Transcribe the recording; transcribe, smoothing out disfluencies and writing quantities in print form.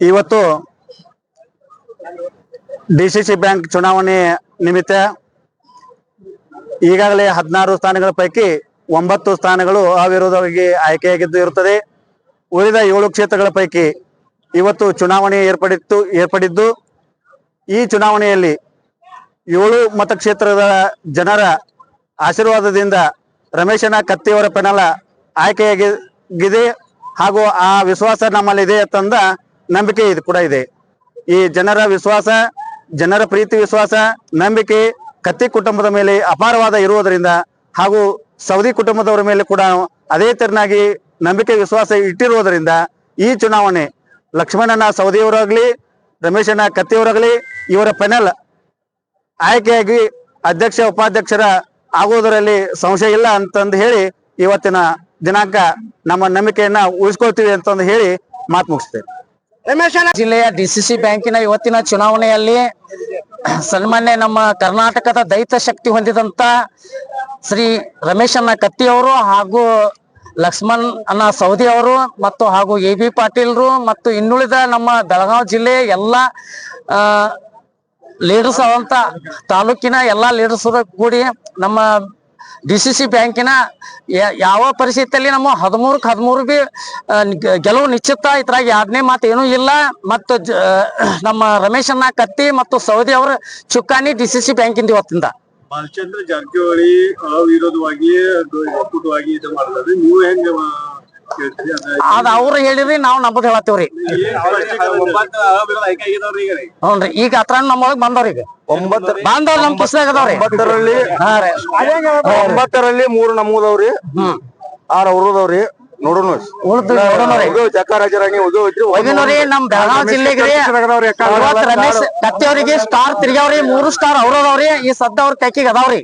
ಇವತ್ತು DCC bank ಚುನಾವಣೆ ನಿಮಿತ್ತ ಈಗಾಗಲೇ 16 ಸ್ಥಾನಗಳ ಪೈಕಿ 9 ಸ್ಥಾನಗಳು ಅವಿರೋಧವಾಗಿ ಆಯ್ಕೆಯಾಗಿದ್ದು ಇರುತ್ತದೆ. ಉಳಿದ 7 ಕ್ಷೇತ್ರಗಳ ಪೈಕಿ ಇವತ್ತು ಚುನಾವಣೆ ಏರ್ಪಡಿದ್ದು ಈ ಚುನಾವಣೆಯಲ್ಲಿ 7 ಮತಕ್ಷೇತ್ರದ ಜನರ ಆಶೀರ್ವಾದದಿಂದ ರಮೇಶನ ಕತ್ತಿಯವರ ಪೆನಲ ಆಯ್ಕೆಯಾಗಿದೆ ಹಾಗೂ ಆ ವಿಶ್ವಾಸ ನಮ್ಮಲ್ಲಿದೆ ಅಂತಂದ ನಂಬಿಕೆ ಇದು ಕೂಡ ಇದೆ. ಈ ಜನರ ವಿಶ್ವಾಸ, ಜನರ ಪ್ರೀತಿ ವಿಶ್ವಾಸ, ನಂಬಿಕೆ ಕತ್ತಿ ಕುಟುಂಬದ ಮೇಲೆ ಅಪಾರವಾದ ಇರುವುದರಿಂದ ಹಾಗೂ ಸೌದಿ ಕುಟುಂಬದವರ ಮೇಲೆ ಕೂಡ ಅದೇ ತೆರನಾಗಿ ನಂಬಿಕೆ ವಿಶ್ವಾಸ ಇಟ್ಟಿರುವುದರಿಂದ ಈ ಚುನಾವಣೆ ಲಕ್ಷ್ಮಣನ ಸೌದಿಯವರಾಗ್ಲಿ ರಮೇಶನ ಕತ್ತಿಯವರಾಗ್ಲಿ ಇವರ ಪೆನಲ್ ಆಯ್ಕೆಯಾಗಿ ಅಧ್ಯಕ್ಷ ಉಪಾಧ್ಯಕ್ಷರ ಆಗುವುದರಲ್ಲಿ ಸಂಶಯ ಇಲ್ಲ ಅಂತಂದು ಹೇಳಿ ಇವತ್ತಿನ ದಿನಾಂಕ ನಮ್ಮ ನಂಬಿಕೆಯನ್ನ ಉಳಿಸ್ಕೊಳ್ತೀವಿ ಅಂತಂದು ಹೇಳಿ ಮಾತು ಮುಗಿಸ್ತೇವೆ. ಜಿಲ್ಲೆಯ ಡಿಸಿಸಿ ಬ್ಯಾಂಕಿನ ಇವತ್ತಿನ ಚುನಾವಣೆಯಲ್ಲಿ ಸನ್ಮಾನ್ಯ ನಮ್ಮ ಕರ್ನಾಟಕದ ದೈತ ಶಕ್ತಿ ಹೊಂದಿದಂತ ಶ್ರೀ ರಮೇಶಣ್ಣ ಕತ್ತಿಯವರು ಹಾಗೂ ಲಕ್ಷ್ಮಣ್ ಅಣ್ಣ ಸೌದಿ ಅವರು ಮತ್ತು ಹಾಗೂ AB ಪಾಟೀಲ್ರು ಮತ್ತು ಇನ್ನುಳಿದ ನಮ್ಮ ಬೆಳಗಾವಿ ಜಿಲ್ಲೆಯ ಎಲ್ಲಾ ಲೀಡರ್ಸ್ ಆದಂತ ತಾಲೂಕಿನ ಎಲ್ಲಾ ಲೀಡರ್ಸ್ ಕೂಡಿ ನಮ್ಮ ಡಿಸಿಸಿ ಬ್ಯಾಂಕಿನ ಯಾವ ಪರಿಸ್ಥಿತಿಯಲ್ಲಿ ನಮ್ಮ 13 ಬಿ ಗೆಲುವು ನಿಶ್ಚಿತ. ಇದ್ರಾಗ ಯಾವ್ದನೇ ಮಾತು ಏನೂ ಇಲ್ಲ. ಮತ್ತು ನಮ್ಮ ರಮೇಶಣ್ಣ ಕತ್ತಿ ಮತ್ತು ಸೌದಿ ಅವರ ಚುಕ್ಕಾಣಿ ಡಿಸಿಸಿ ಬ್ಯಾಂಕಿಂದ ಇವತ್ತಿಂದ. ಬಾಲಚಂದ್ರ ಜಾರಕಿಹೊಳಿ ಅವಿರೋಧವಾಗಿ ಒಕ್ಕೂಟವಾಗಿ ಇದು ಮಾಡ್ತಾರೆ, ನೀವು ಹೆಂಗ ಅದ ಅವ್ರು ಹೇಳಿರಿ, ನಾವು ನಂಬದ್ ಹೇಳತ್ತೇವ್ರಿ. ಹ್ಞೂನ್ರಿ, ಈಗ ಹತ್ರ ನಮ್ಮೊಳಗ್ ಬಂದವ್ರಿ, ಈಗ ಬಂದವ್ರ ನಮ್ ಪುಸ್ತಕ ಅದಾವ್ರಿ. 9ರಲ್ಲಿ 3 ನಮ್ಮದವ್ರಿ, 6 ಅವ್ರದವ್ರಿ. ನೋಡೋಣ ನಮ್ ಬೆಳಗಾವಿ ಜಿಲ್ಲೆಗೆ ರಮೇಶ್ ಕತ್ತಿ ಅವರಿಗೆ ಸ್ಟಾರ್ ತಿರ್ಗಾವ್ರಿ, 3 ಸ್ಟಾರ್ ಅವ್ರದವ್ರಿ. ಈ ಸದ್ದ ಅವ್ರ ಕೈಕಿಗೆ ಅದಾವ್ರಿ.